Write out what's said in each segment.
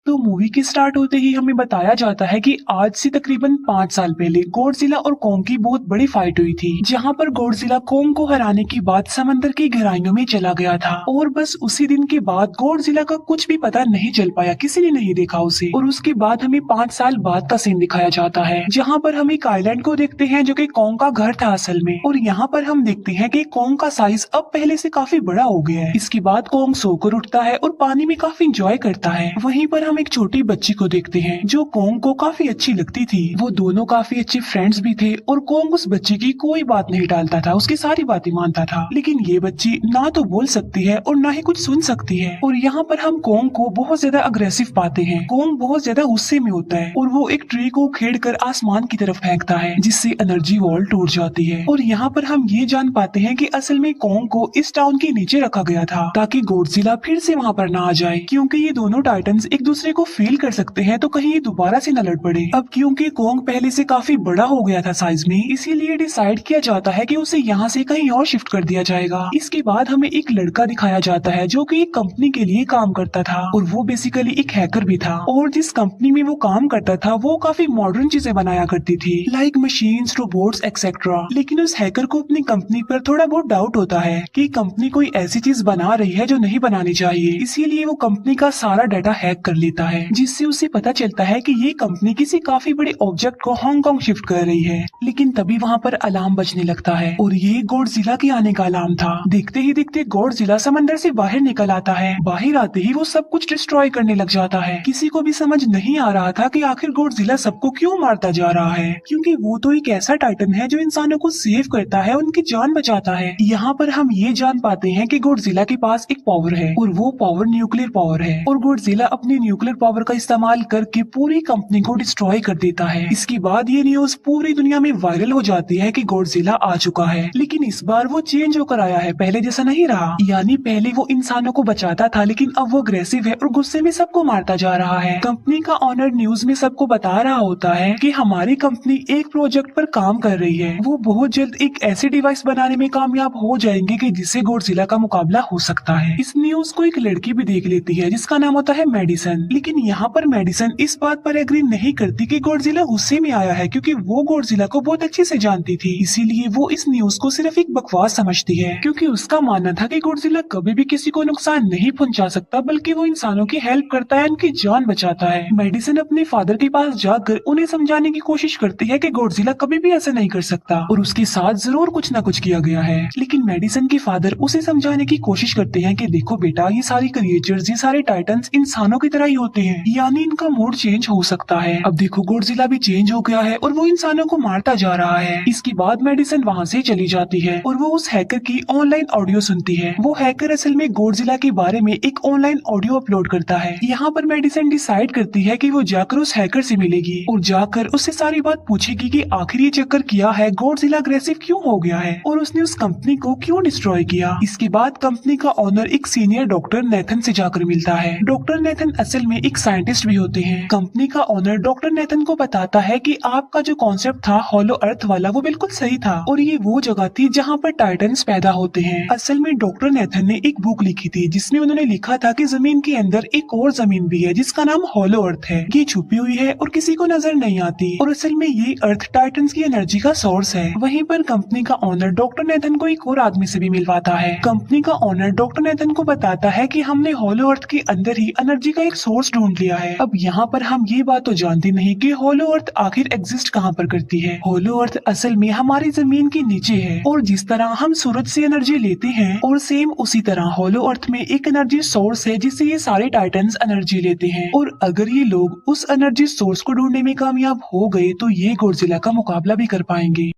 तो मूवी के स्टार्ट होते ही हमें बताया जाता है कि आज से तकरीबन 5 साल पहले गॉडजिला और कोंग की बहुत बड़ी फाइट हुई थी, जहां पर गॉडजिला कोंग को हराने के बाद समंदर की गहराइयों में चला गया था और बस उसी दिन के बाद गॉडजिला का कुछ भी पता नहीं चल पाया, किसी ने नहीं देखा उसे। और उसके बाद हमें 5 साल बाद का सीन दिखाया जाता है, जहाँ पर हम एक आइलैंड को देखते हैं जो कि कोंग का घर था असल में। और यहाँ पर हम देखते हैं कि कोंग का साइज अब पहले से काफी बड़ा हो गया है। इसके बाद कोंग सोकर उठता है और पानी में काफी इंजॉय करता है। वहीं पर हम एक छोटी बच्ची को देखते हैं जो कोंग को काफी अच्छी लगती थी। वो दोनों काफी अच्छे फ्रेंड्स भी थे और कोंग उस बच्ची की कोई बात नहीं टालता था, उसकी सारी बातें मानता था। लेकिन ये बच्ची ना तो बोल सकती है और ना ही कुछ सुन सकती है। और यहाँ पर हम कोंग को बहुत ज्यादा अग्रेसिव पाते हैं। कोंग बहुत ज्यादा गुस्से में होता है और वो एक ट्री को खेड़कर आसमान की तरफ फेंकता है, जिससे एनर्जी वॉल टूट जाती है। और यहाँ पर हम ये जान पाते हैं कि असल में कोंग को इस टाउन के नीचे रखा गया था ताकि गॉडजिला फिर से वहाँ पर ना आ जाए, क्योंकि ये दोनों टाइटन्स एक दूसरे को फील कर सकते हैं, तो कहीं ये दोबारा से न लड़ पड़े। अब क्योंकि कोंग पहले से काफी बड़ा हो गया था साइज में, इसीलिए डिसाइड किया जाता है कि उसे यहाँ से कहीं और शिफ्ट कर दिया जाएगा। इसके बाद हमें एक लड़का दिखाया जाता है जो कि एक कंपनी के लिए काम करता था और वो बेसिकली एक हैकर भी था। और जिस कंपनी में वो काम करता था वो काफी मॉडर्न चीजें बनाया करती थी, लाइक मशीन्स, रोबोट्स एक्सेट्रा। लेकिन उस हैकर को अपनी कंपनी पर थोड़ा बहुत डाउट होता है कि कंपनी कोई ऐसी चीज बना रही है जो नहीं बनानी चाहिए, इसीलिए वो कंपनी का सारा डाटा हैक कर लेता है, जिससे उसे पता चलता है कि ये कंपनी किसी काफी बड़े ऑब्जेक्ट को हांगकांग शिफ्ट कर रही है। लेकिन तभी वहाँ पर अलार्म बजने लगता है और ये गॉडजिला के आने का अलार्म था। देखते ही देखते गॉडजिला समंदर से बाहर निकल आता है। बाहर आते ही वो सब कुछ डिस्ट्रॉय करने लग जाता है। किसी को भी समझ नहीं आ रहा था कि आखिर गॉडजिला सबको क्यों मारता जा रहा है, क्योंकि वो तो एक ऐसा टाइटन है जो इंसानों को सेव करता है, उनकी जान बचाता है। यहाँ पर हम ये जान पाते हैं कि गॉडजिला के पास एक पावर है और वो पावर न्यूक्लियर पावर है। और गॉडजिला अपनी न्यूक्लियर पावर का इस्तेमाल करके पूरी कंपनी को डिस्ट्रॉय कर देता है। इसके बाद ये न्यूज पूरी दुनिया में वायरल हो जाती है कि गॉडजिला आ चुका है, लेकिन इस बार वो चेंज होकर आया है, पहले जैसा नहीं रहा। यानी पहले वो इंसानों को बचाता था, लेकिन अब वो अग्रेसिव है और गुस्से में सबको मारता जा रहा है। कंपनी का ऑनर न्यूज में सबको बता रहा होता है कि हमारी कंपनी एक प्रोजेक्ट पर काम कर रही है, वो बहुत जल्द एक ऐसी डिवाइस बनाने में कामयाब हो जाएंगे कि जिससे गॉडजिला का मुकाबला हो सकता है। इस न्यूज को एक लड़की भी देख लेती है जिसका नाम होता है मेडिसन। लेकिन यहाँ पर मेडिसन इस बात पर एग्री नहीं करती कि गॉडजिला गुस्से में आया है, क्योंकि वो गॉडजिला को बहुत अच्छे से जानती थी। इसीलिए वो इस न्यूज को सिर्फ एक बकवास समझती है, क्योंकि उसका मानना था कि गॉडजिला कभी भी किसी को नुकसान नहीं पहुंचा सकता, बल्कि वो इंसानों की हेल्प करता है, उनकी जान बचाता है। मेडिसन अपने फादर के पास जाकर उन्हें समझाने की कोशिश करती है कि गॉडजिला कभी भी ऐसा नहीं कर सकता और उसके साथ जरूर कुछ न कुछ किया गया है। लेकिन मेडिसन के फादर उसे समझाने की कोशिश करते हैं कि देखो बेटा, ये सारी क्रिएचर्स, ये सारे टाइटन्स इंसानों की तरह ही होते हैं, यानी इनका मूड चेंज हो सकता है। अब देखो गॉडजिला भी चेंज हो गया है और वो इंसानों को मारता जा रहा है। इसके बाद मेडिसन वहाँ से चली जाती है और वो उस हैकर की ऑनलाइन ऑडियो सुनती है। वो हैकर असल में गॉडजिला के बारे में एक ऑनलाइन ऑडियो अपलोड करता है। यहाँ पर मेडिसन डिसाइड करती है कि वो जाकर उस हैकर से मिलेगी और जाकर उससे सारी बात पूछेगी कि आखिर ये चक्कर किया है, गॉडजिला अग्रेसिव क्यों हो गया है और उसने उस कंपनी को क्यों डिस्ट्रॉय किया। इसके बाद कंपनी का ऑनर एक सीनियर डॉक्टर नेथन से जाकर मिलता है। डॉक्टर नेथन असल में एक साइंटिस्ट भी होते हैं। कंपनी का ऑनर डॉक्टर नेथन को बताता है कि आपका जो कॉन्सेप्ट था हॉलो अर्थ वाला, वो बिल्कुल सही था और ये वो जगह थी जहाँ पर टाइटन्स पैदा होते हैं। असल में डॉक्टर नेथन ने एक बुक लिखी थी जिसमें उन्होंने लिखा था कि जमीन के अंदर एक और जमीन भी है जिसका नाम हॉलो अर्थ है। ये छुपी हुई है और किसी को नजर नहीं आती और असल में ये अर्थ टाइटन्स की एनर्जी का सोर्स है। वहीं पर कंपनी का ऑनर डॉक्टर नेथन को एक और आदमी से भी मिलवाता है। कंपनी का ऑनर डॉक्टर नेथन को बताता है कि हमने हॉलो अर्थ के अंदर ही एनर्जी का एक सोर्स ढूंढ लिया है। अब यहाँ पर हम ये बात तो जानते नहीं कि हॉलो अर्थ आखिर एग्जिस्ट कहाँ पर करती है। हॉलो अर्थ असल में हमारी जमीन के नीचे है और जिस तरह हम सूरज से एनर्जी लेते हैं और सेम उसी तरह हॉलो अर्थ में एक एनर्जी सोर्स है जिससे ये सारे टाइटन्स एनर्जी लेते हैं। और अगर ये लोग उस एनर्जी सोर्स को ढूंढने में कामयाब हो गए तो ये गॉडजिला का मुकाबला भी कर पाएंगे।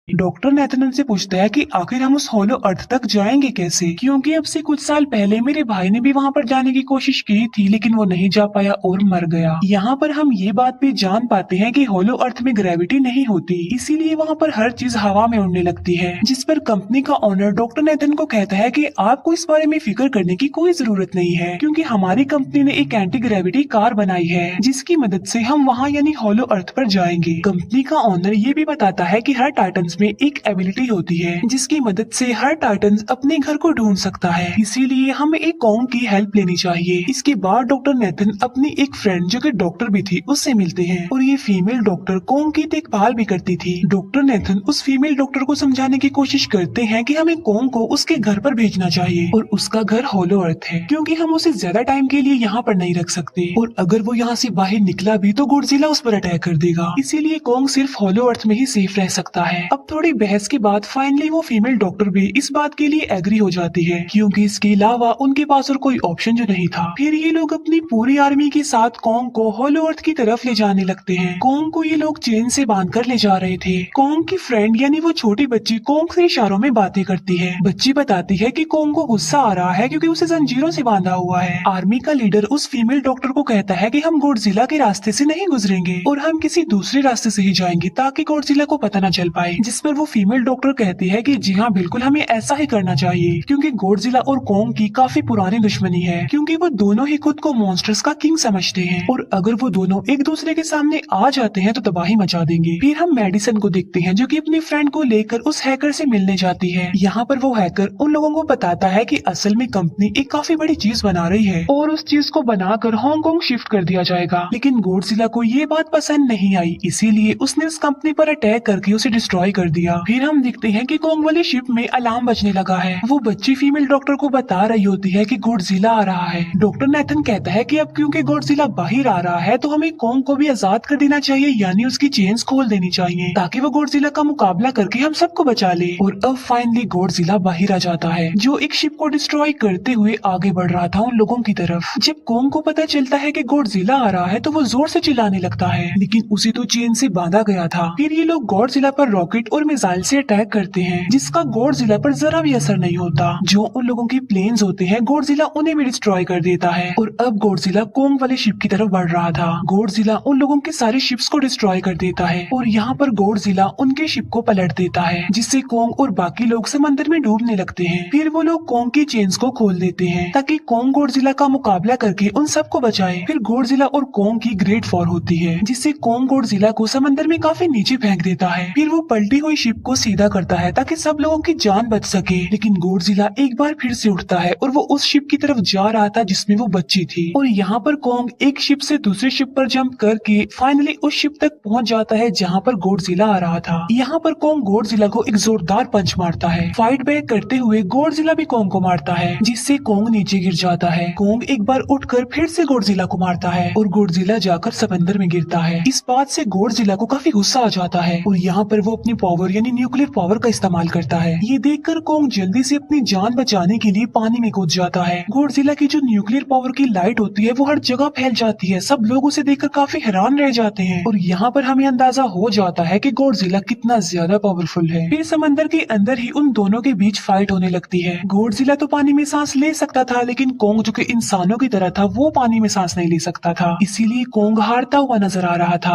डॉक्टर नेथन से पूछता है कि आखिर हम उस हॉलो अर्थ तक जाएंगे कैसे, क्योंकि अब से कुछ साल पहले मेरे भाई ने भी वहाँ पर जाने की कोशिश की थी लेकिन वो नहीं जा पाया और मर गया। यहाँ पर हम ये बात भी जान पाते हैं कि हॉलो अर्थ में ग्रेविटी नहीं होती, इसीलिए वहाँ पर हर चीज हवा में उड़ने लगती है। जिस पर कंपनी का ऑनर डॉक्टर नेथन को कहता है कि आपको इस बारे में फिक्र करने की कोई जरूरत नहीं है, क्योंकि हमारी कंपनी ने एक एंटी ग्रेविटी कार बनाई है जिसकी मदद से हम वहाँ यानी हॉलो अर्थ पर जाएंगे। कंपनी का ऑनर ये भी बताता है कि हर टाइटन्स में एक एबिलिटी होती है जिसकी मदद से हर टाइटन अपने घर को ढूंढ सकता है, इसीलिए हमें एक कॉन्ग की हेल्प लेनी चाहिए। इसके बाद डॉक्टर नेथन अपनी एक फ्रेंड जो कि डॉक्टर भी थी उससे मिलते हैं और ये फीमेल डॉक्टर कॉन्ग की देखभाल भी करती थी। डॉक्टर नेथन उस फीमेल डॉक्टर को समझाने की कोशिश करते हैं कि हमें कॉन्ग को उसके घर पर भेजना चाहिए और उसका घर होलो अर्थ है क्योंकि हम उसे ज्यादा टाइम के लिए यहाँ पर नहीं रख सकते और अगर वो यहाँ से बाहर निकला भी तो गॉडजिला उस पर अटैक कर देगा, इसीलिए कॉन्ग सिर्फ होलो अर्थ में ही सेफ रह सकता है। अब थोड़ी बहस के बाद फाइनली वो फीमेल डॉक्टर भी इस बात के लिए एग्री हो जाती है क्योंकि इसके अलावा उनके पास और कोई ऑप्शन जो नहीं था। फिर ये लोग अपनी पूरी आर्मी के साथ कॉन्ग को होलो अर्थ की तरफ ले जाने लगते हैं। कॉन्ग को ये लोग चेन से बांधकर ले जा रहे थे। कॉन्ग की फ्रेंड यानी वो छोटी बच्ची कॉन्ग से इशारों में बातें करती है। बच्ची बताती है कि कॉन्ग को गुस्सा आ रहा है क्योंकि उसे जंजीरों से बांधा हुआ है। आर्मी का लीडर उस फीमेल डॉक्टर को कहता है कि हम गॉडजिला के रास्ते से नहीं गुजरेंगे और हम किसी दूसरे रास्ते से ही जाएंगे ताकि गॉडजिला को पता न चल पाए, जिस पर वो फीमेल डॉक्टर कहती है कि जी हाँ बिल्कुल हमें ऐसा ही करना चाहिए क्योंकि गॉडजिला और कॉन्ग की काफी पुरानी दुश्मनी है क्योंकि वो दोनों ही खुद को मॉन्स्टर्स का किंग समझते हैं और अगर वो दोनों एक दूसरे के सामने आ जाते हैं तो तबाही मचा देंगे। फिर हम मेडिसन को देखते हैं जो कि अपनी फ्रेंड को लेकर उस हैकर से मिलने जाती है। यहाँ पर वो हैकर उन लोगों को बताता है कि असल में कंपनी एक काफी बड़ी चीज बना रही है और उस चीज को बनाकर हांगकांग शिफ्ट कर दिया जाएगा, लेकिन गॉडजिला को ये बात पसंद नहीं आई, इसीलिए उसने उस कंपनी पर अटैक करके उसे डिस्ट्रॉय कर दिया। फिर हम देखते हैं कि कॉन्ग वाली शिप में अलार्म बजने लगा है। वो बच्ची फीमेल डॉक्टर को बता रही होती है कि गॉडजिला आ रहा है। डॉक्टर नेथन कहता है कि अब क्योंकि गॉडजिला बाहर आ रहा है तो हमें कॉन्ग को भी आजाद कर देना चाहिए, यानी उसकी चेन्स खोल देनी चाहिए ताकि वो गॉडजिला का मुकाबला करके हम सबको बचा ले। और अब फाइनली गॉडजिला बाहर आ जाता है जो एक शिप को डिस्ट्रॉय करते हुए आगे बढ़ रहा था उन लोगों की तरफ। जब कॉन्ग को पता चलता है कि गॉडजिला आ रहा है तो वो जोर से चिल्लाने लगता है, लेकिन उसे तो चेन से बांधा गया था। फिर ये लोग गॉडजिला पर रॉकेट और मिसाइल से अटैक करते हैं जिसका गॉडजिला पर जरा भी असर नहीं होता। जो उन लोगों की प्लेन्स होते हैं गॉडजिला उन्हें भी डिस्ट्रॉय कर देता है और अब गॉडजिला कॉन्ग वाले शिप की तरफ बढ़ रहा था। गॉडजिला उन लोगों के सारे शिप्स को डिस्ट्रॉय कर देता है और यहाँ पर गॉडजिला उनके शिप को पलट देता है जिससे कॉन्ग और बाकी लोग समंदर में डूबने लगते हैं। फिर वो लोग कॉन्ग की चेन्स को खोल देते हैं ताकि कॉन्ग गॉडजिला का मुकाबला करके उन सबको बचाए। फिर गॉडजिला और कॉन्ग की ग्रेट वॉर होती है जिससे कॉन्ग गॉडजिला को समंदर में काफी नीचे फेंक देता है। फिर वो पलटी हुई शिप को सीधा करता है ताकि सब लोगों की जान बच सके, लेकिन गॉडजिला एक बार फिर से उठता है और वो उस शिप की तरफ जा रहा था जिसमें वो बच्ची थी। और यहाँ पर कॉन्ग एक शिप से दूसरी शिप पर जंप करके फाइनली उस शिप तक पहुँच जाता है जहाँ पर गॉडजिला आ रहा था। यहाँ पर कॉन्ग गॉडजिला को एक जोरदार पंच मारता है। फाइट बैक करते हुए गॉडजिला भी कॉन्ग को मारता है जिससे कॉन्ग नीचे गिर जाता है। कॉन्ग एक बार उठकर फिर से गॉडजिला को मारता है और गॉडजिला जाकर समंदर में गिरता है। इस बात से गॉडजिला को काफी गुस्सा आ जाता है और यहाँ पर वो अपनी पावर यानी न्यूक्लियर पावर का इस्तेमाल करता है। ये देखकर कॉन्ग जल्दी से अपनी जान बचाने के लिए पानी में कूद जाता है। गॉडजिला की जो न्यूक्लियर पावर की लाइट होती है वो हर जगह फैल जाती है। सब लोग उसे देखकर काफी हैरान रह जाते हैं और यहाँ पर हमें अंदाजा हो जाता है कि गॉडजिला कितना ज्यादा पावरफुल है। फिर समंदर के अंदर ही उन दोनों के बीच फाइट होने लगती है। गॉडजिला तो पानी में सांस ले सकता था, लेकिन कॉन्ग जो कि इंसानों की तरह था वो पानी में सांस नहीं ले सकता था, इसीलिए कॉन्ग हारता हुआ नजर आ रहा था।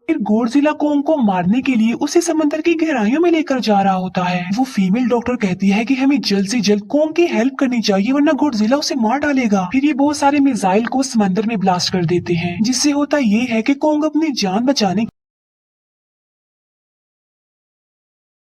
फिर गॉडजिला कॉन्ग को मारने के लिए उसे समंदर की गहराइयों में लेकर जा रहा होता है। वो फीमेल डॉक्टर कहती है कि हमें जल्द से जल्द कॉन्ग की हेल्प करनी चाहिए वरना गॉडजिला उसे मार डालेगा। फिर ये बहुत सारे मिसाइल को समंदर में ब्लास्ट कर देते हैं जिससे होता ये है कि कॉन्ग अपनी जान बचाने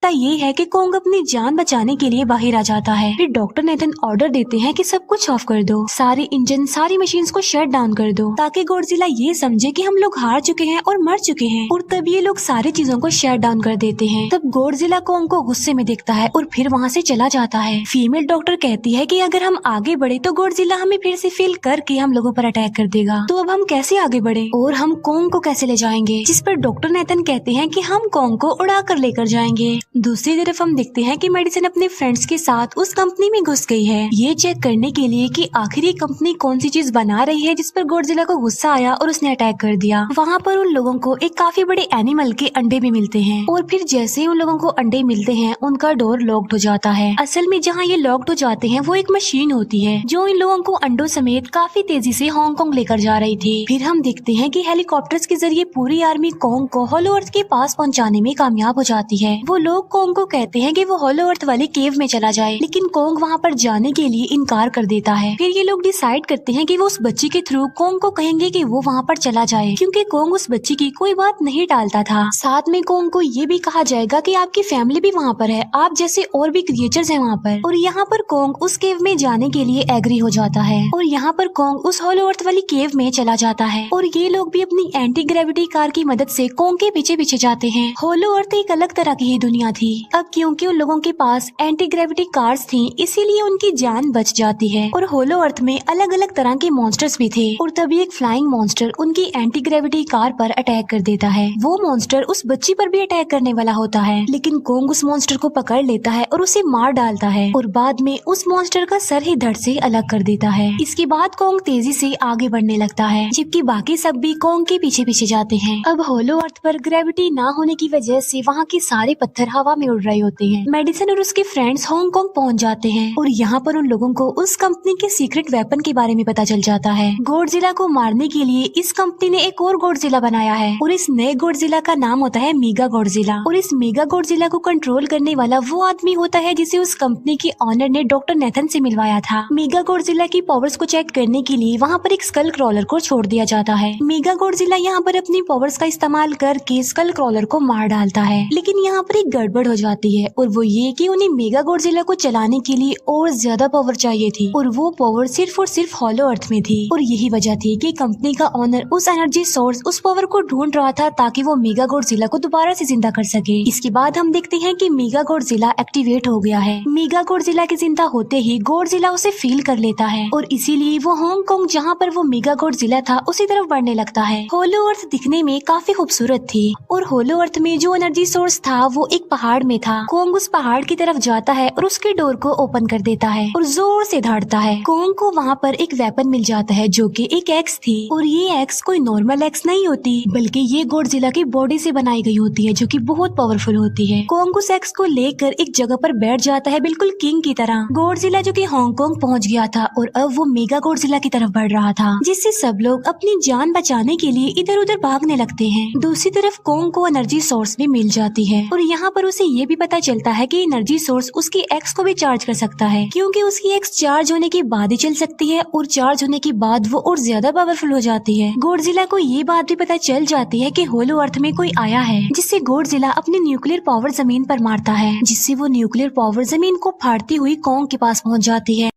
ये है कि कॉन्ग अपनी जान बचाने के लिए बाहर आ जाता है। फिर डॉक्टर नेथन ऑर्डर देते हैं कि सब कुछ ऑफ कर दो, सारे इंजन सारी मशीन्स को शट डाउन कर दो ताकि गॉडजिला ये समझे कि हम लोग हार चुके हैं और मर चुके हैं। और तब ये लोग सारी चीजों को शट डाउन कर देते हैं। तब गॉडजिला कॉन्ग को गुस्से में देखता है और फिर वहाँ से चला जाता है। फीमेल डॉक्टर कहती है कि अगर हम आगे बढ़े तो गॉडजिला हमें फिर से फेल करके हम लोगों पर अटैक कर देगा, तो अब हम कैसे आगे बढ़े और हम कॉन्ग को कैसे ले जाएंगे। जिस पर डॉक्टर नेथन कहते हैं कि हम कॉन्ग को उड़ा कर लेकर जाएंगे। दूसरी तरफ हम देखते हैं कि मेडिसन अपने फ्रेंड्स के साथ उस कंपनी में घुस गई है ये चेक करने के लिए कि आखिर ये कंपनी कौन सी चीज बना रही है जिस पर गॉडजिला को गुस्सा आया और उसने अटैक कर दिया। वहाँ पर उन लोगों को एक काफी बड़े एनिमल के अंडे भी मिलते हैं और फिर जैसे ही उन लोगों को अंडे मिलते हैं उनका डोर लॉक्ड हो जाता है। असल में जहाँ ये लॉक्ड हो जाते हैं वो एक मशीन होती है जो इन लोगों को अंडों समेत काफी तेजी से हांगकांग लेकर जा रही थी। फिर हम देखते हैं कि हेलीकॉप्टर्स के जरिए पूरी आर्मी कॉन्ग को होलो अर्थ के पास पहुँचाने में कामयाब हो जाती है। वो लोग लोग कोंग को कहते हैं कि वो होलो अर्थ वाली केव में चला जाए, लेकिन कोंग वहाँ पर जाने के लिए इनकार कर देता है। फिर ये लोग डिसाइड करते हैं कि वो उस बच्ची के थ्रू कोंग को कहेंगे कि वो वहाँ पर चला जाए, क्योंकि कोंग उस बच्ची की कोई बात नहीं टालता था। साथ में कोंग को ये भी कहा जाएगा कि आपकी फैमिली भी वहाँ पर है, आप जैसे और भी क्रिएचर्स हैं वहाँ पर। और यहाँ पर कोंग उस केव में जाने के लिए एग्री हो जाता है और यहाँ पर कोंग उस होलो अर्थ वाली केव में चला जाता है। और ये लोग भी अपनी एंटी ग्रेविटी कार की मदद से कोंग के पीछे पीछे जाते हैं। होलो अर्थ एक अलग तरह की ही दुनिया थी। अब क्योंकि उन लोगों के पास एंटी ग्रेविटी कार्स थी, इसीलिए उनकी जान बच जाती है। और होलो अर्थ में अलग अलग तरह के मॉन्स्टर्स भी थे और तभी एक फ्लाइंग मॉन्स्टर उनकी एंटी ग्रेविटी कार पर अटैक कर देता है। वो मॉन्स्टर उस बच्ची पर भी अटैक करने वाला होता है, लेकिन कोंग उस मॉन्स्टर को पकड़ लेता है और उसे मार डालता है और बाद में उस मॉन्स्टर का सर ही धड़ से अलग कर देता है। इसके बाद कोंग तेजी से आगे बढ़ने लगता है, जबकि बाकी सब भी कोंग के पीछे पीछे जाते हैं। अब होलो अर्थ पर ग्रेविटी ना होने की वजह से वहाँ के सारे पत्थर हवा में उड़ रहे होते हैं। मेडिसन और उसके फ्रेंड्स हांगकांग पहुँच जाते हैं और यहाँ पर उन लोगों को उस कंपनी के सीक्रेट वेपन के बारे में पता चल जाता है। गॉडजिला को मारने के लिए इस कंपनी ने एक और गॉडजिला बनाया है और इस नए गॉडजिला का नाम होता है मेगा गॉडजिला। और इस मेगा गॉडजिला को कंट्रोल करने वाला वो आदमी होता है जिसे उस कंपनी के ऑनर ने डॉक्टर नेथन से मिलवाया था। मेगा गॉडजिला की पावर्स को चेक करने के लिए वहाँ पर एक स्कल क्रॉलर को छोड़ दिया जाता है। मेगा गॉडजिला यहाँ पर अपनी पावर्स का इस्तेमाल करके स्कल क्रॉलर को मार डालता है, लेकिन यहाँ पर एक गड़बड़ हो जाती है और वो ये कि उन्हें मेगा गॉडजिला को चलाने के लिए और ज्यादा पावर चाहिए थी और वो पावर सिर्फ और सिर्फ होलो अर्थ में थी। और यही वजह थी कि कंपनी का ऑनर उस एनर्जी सोर्स, उस पावर को ढूंढ रहा था ताकि वो मेगा गॉडजिला को दोबारा से जिंदा कर सके। इसके बाद हम देखते हैं कि मेगा गॉडजिला एक्टिवेट हो गया है। मेगा गॉडजिला के जिंदा होते ही गॉडजिला उसे फील कर लेता है और इसीलिए वो हांगकांग जहाँ पर वो मेगा गॉडजिला था उसी तरफ बढ़ने लगता है। होलो अर्थ दिखने में काफी खूबसूरत थी और होलो अर्थ में जो एनर्जी सोर्स था वो एक पहाड़ में था। कोंग उस पहाड़ की तरफ जाता है और उसके डोर को ओपन कर देता है और जोर से धाड़ता है। कोंग को वहाँ पर एक वेपन मिल जाता है जो कि एक एक्स थी और ये एक्स कोई नॉर्मल एक्स नहीं होती, बल्कि ये गॉडजिला की बॉडी से बनाई गई होती है जो कि बहुत पावरफुल होती है। कोंग उस एक्स को लेकर एक जगह पर बैठ जाता है बिल्कुल किंग की तरह। गॉडजिला जो कि हांगकांग पहुंच गया था और अब वो मेगा गॉडजिला की तरफ बढ़ रहा था, जिससे सब लोग अपनी जान बचाने के लिए इधर उधर भागने लगते हैं। दूसरी तरफ कोंग को एनर्जी सोर्स भी मिल जाती है और यहाँ पर उसे ये भी पता चलता है कि एनर्जी सोर्स उसकी एक्स को भी चार्ज कर सकता है, क्योंकि उसकी एक्स चार्ज होने के बाद ही चल सकती है और चार्ज होने के बाद वो और ज्यादा पावरफुल हो जाती है। गॉडजिला को ये बात भी पता चल जाती है कि होलो अर्थ में कोई आया है, जिससे गॉडजिला अपनी न्यूक्लियर पावर जमीन पर मारता है, जिससे वो न्यूक्लियर पावर जमीन को फाड़ती हुई कोंग के पास पहुँच जाती है।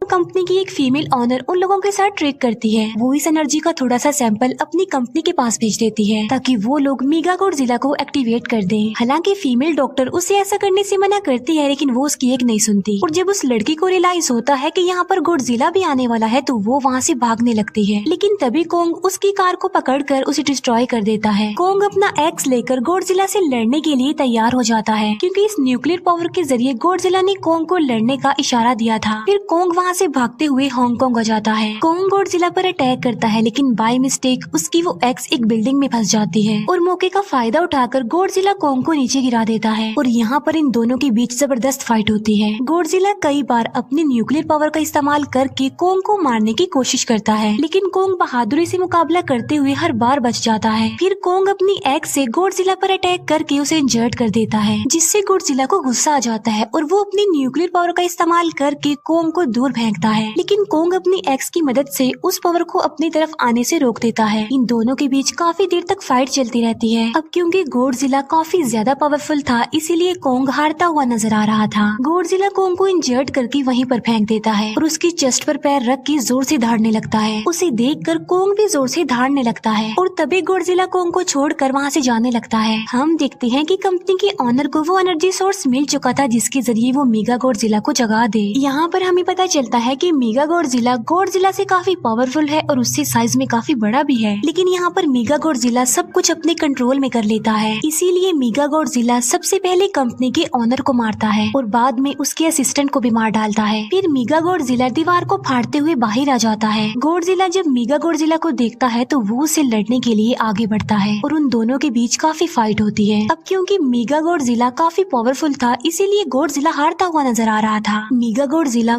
कंपनी की एक फीमेल ऑनर उन लोगों के साथ ट्रेक करती है। वो इस एनर्जी का थोड़ा सा सैंपल अपनी कंपनी के पास भेज देती है ताकि वो लोग मेगा गॉडजिला को एक्टिवेट कर दें। हालांकि फीमेल डॉक्टर उसे ऐसा करने से मना करती है, लेकिन वो उसकी एक नहीं सुनती और जब उस लड़की को रियलाइज होता है कि यहाँ पर गॉडजिला भी आने वाला है तो वो वहाँ से भागने लगती है, लेकिन तभी कोंग उसकी कार को पकड़कर उसे डिस्ट्रॉय कर देता है। कोंग अपना एक्स लेकर गॉडजिला से लड़ने के लिए तैयार हो जाता है, क्योंकि इस न्यूक्लियर पावर के जरिए गॉडजिला ने कोंग को लड़ने का इशारा दिया था। फिर कोंग वहाँ से भागते हुए हांगकांग हो जाता है। कोंग गॉडजिला पर अटैक करता है, लेकिन बाय मिस्टेक उसकी वो एक्स एक बिल्डिंग में फंस जाती है और मौके का फायदा उठाकर गॉडजिला कोंग को नीचे गिरा देता है और यहाँ पर इन दोनों के बीच जबरदस्त फाइट होती है। गॉडजिला कई बार अपनी न्यूक्लियर पावर का इस्तेमाल करके कोंग को मारने की कोशिश करता है, लेकिन कोंग बहादुरी से मुकाबला करते हुए हर बार बच जाता है। फिर कोंग अपनी एक्स से गॉडजिला पर अटैक करके उसे इंजर्ड कर देता है, जिससे गॉडजिला को गुस्सा आ जाता है और वो अपनी न्यूक्लियर पावर का इस्तेमाल करके कोंग को दूर फेंकता है, लेकिन कोंग अपनी एक्स की मदद से उस पावर को अपनी तरफ आने से रोक देता है। इन दोनों के बीच काफी देर तक फाइट चलती रहती है। अब क्योंकि गॉडजिला काफी ज्यादा पावरफुल था, इसीलिए कोंग हारता हुआ नजर आ रहा था। गॉडजिला कोंग को इंजर्ड करके वहीं पर फेंक देता है और उसकी चेस्ट पर पैर रख के जोर से धाड़ने लगता है। उसे देखकर कोंग भी जोर से धाड़ने लगता है और तभी गॉडजिला कोंग को छोड़कर वहाँ से जाने लगता है। हम देखते हैं कि कंपनी के ऑनर को वो एनर्जी सोर्स मिल चुका था जिसके जरिए वो मेगा गॉडजिला को जगा दे। यहाँ पर हमें पता चलता है कि मेगा गॉडजिला से काफी पावरफुल है और उससे साइज में काफी बड़ा भी है, लेकिन यहाँ पर मेगा गॉडजिला सब कुछ अपने कंट्रोल में कर लेता है। इसीलिए मेगा गॉडजिला सबसे पहले कंपनी के ऑनर को मारता है और बाद में उसके असिस्टेंट को भी मार डालता है। फिर मेगा गॉडजिला दीवार को फाड़ते हुए बाहर आ जाता है। गॉडजिला जब मेगा गॉडजिला को देखता है तो वो उससे लड़ने के लिए आगे बढ़ता है और उन दोनों के बीच काफी फाइट होती है। अब क्योंकि मेगा गॉडजिला काफी पावरफुल था, इसीलिए गॉडजिला हारता हुआ नजर आ रहा था। मेगा गॉडजिला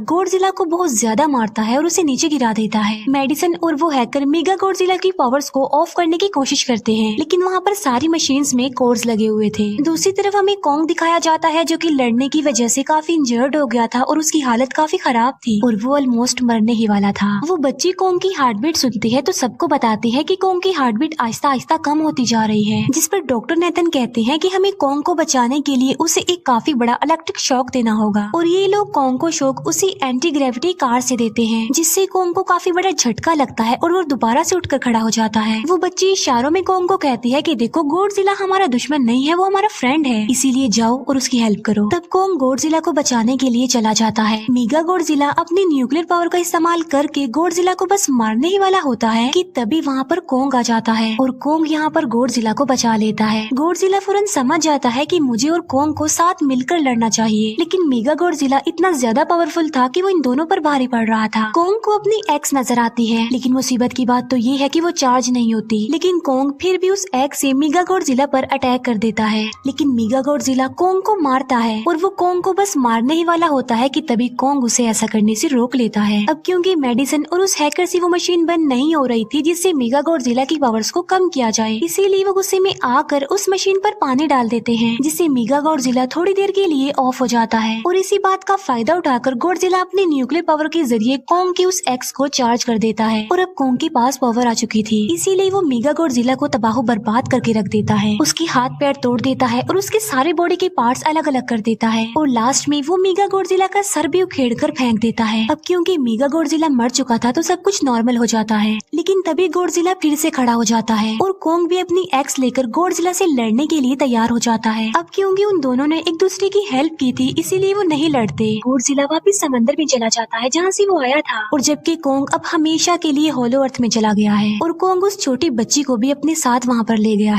को बहुत ज्यादा मारता है और उसे नीचे गिरा देता है। मेडिसन और वो हैकर मेगा गॉडजिला की पावर्स को ऑफ करने की कोशिश करते हैं, लेकिन वहाँ पर सारी मशीन्स में कोड्स लगे हुए थे। दूसरी तरफ हमें कॉन्ग दिखाया जाता है जो कि लड़ने की वजह से काफी इंजर्ड हो गया था और उसकी हालत काफी खराब थी और वो ऑलमोस्ट मरने ही वाला था। वो बच्ची कॉन्ग की हार्ट बीट सुनती है तो सबको बताती है कि कॉन्ग की हार्ट बीट आहिस्ता आहिस्ता कम होती जा रही है, जिस पर डॉक्टर नेथन कहते हैं कि हमें कॉन्ग को बचाने के लिए उसे एक काफी बड़ा इलेक्ट्रिक शॉक देना होगा और ये लोग कॉन्ग को शॉक उसी एंटी ग्रेविटी कार से देते हैं, जिससे कॉन्ग को काफी बड़ा झटका लगता है और वो दोबारा से उठकर खड़ा हो जाता है। वो बच्ची इशारों में कॉन्ग को कहती है कि देखो गॉडजिला हमारा दुश्मन नहीं है, वो हमारा फ्रेंड है, इसीलिए जाओ और उसकी हेल्प करो। तब कॉन्ग गॉडजिला को बचाने के लिए चला जाता है। मेगा गॉडजिला अपनी न्यूक्लियर पावर का इस्तेमाल करके गॉडजिला को बस मारने ही वाला होता है कि तभी वहाँ पर कॉन्ग आ जाता है और कॉन्ग यहाँ पर गॉडजिला को बचा लेता है। गॉडजिला फौरन समझ जाता है कि मुझे और कॉन्ग को साथ मिलकर लड़ना चाहिए, लेकिन मेगा गॉडजिला इतना ज्यादा पावरफुल था कि वो इन दोनों पर भारी पड़ रहा था। कॉन्ग को अपनी एक्स नजर आती है, लेकिन मुसीबत की बात तो ये है कि वो चार्ज नहीं होती, लेकिन कॉन्ग फिर भी उस एक्स से मेगा गॉडजिला पर अटैक कर देता है। लेकिन मेगा गॉडजिला कॉन्ग को मारता है और वो कॉन्ग को बस मारने ही वाला होता है कि तभी कॉन्ग उसे ऐसा करने से रोक लेता है। अब क्योंकि मेडिसन और उस हैकर से वो मशीन बंद नहीं हो रही थी जिससे मेगा गॉडजिला की पावर्स को कम किया जाए, इसीलिए वो गुस्से में आकर उस मशीन पर पानी डाल देते हैं, जिससे मेगा गॉडजिला थोड़ी देर के लिए ऑफ हो जाता है और इसी बात का फायदा उठाकर गॉडजिला अपनी न्यूक्लियर पावर के जरिए कॉन्ग की उस एक्स को चार्ज कर देता है और अब कॉन्ग के पास पावर आ चुकी थी, इसीलिए वो मेगा गॉडजिला को तबाह बर्बाद करके रख देता है। उसके हाथ पैर तोड़ देता है और उसके सारे बॉडी के पार्ट्स अलग अलग कर देता है और लास्ट में वो मेगा गॉडजिला का सर भी उखेड़ कर फेंक देता है। अब क्योंकि मेगा गॉडजिला मर चुका था तो सब कुछ नॉर्मल हो जाता है, लेकिन तभी गॉडजिला फिर से खड़ा हो जाता है और कॉन्ग भी अपनी एक्स लेकर गॉडजिला से लड़ने के लिए तैयार हो जाता है। अब क्योंकि उन दोनों ने एक दूसरे की हेल्प की थी, इसीलिए वो नहीं लड़ते। गॉडजिला वापिस समंदर में चला जाता है जहाँ से वो आया था और जबकि कॉन्ग अब हमेशा के लिए होलो अर्थ में चला गया है और कॉन्ग उस छोटी बच्ची को भी अपने साथ वहाँ पर ले गया है।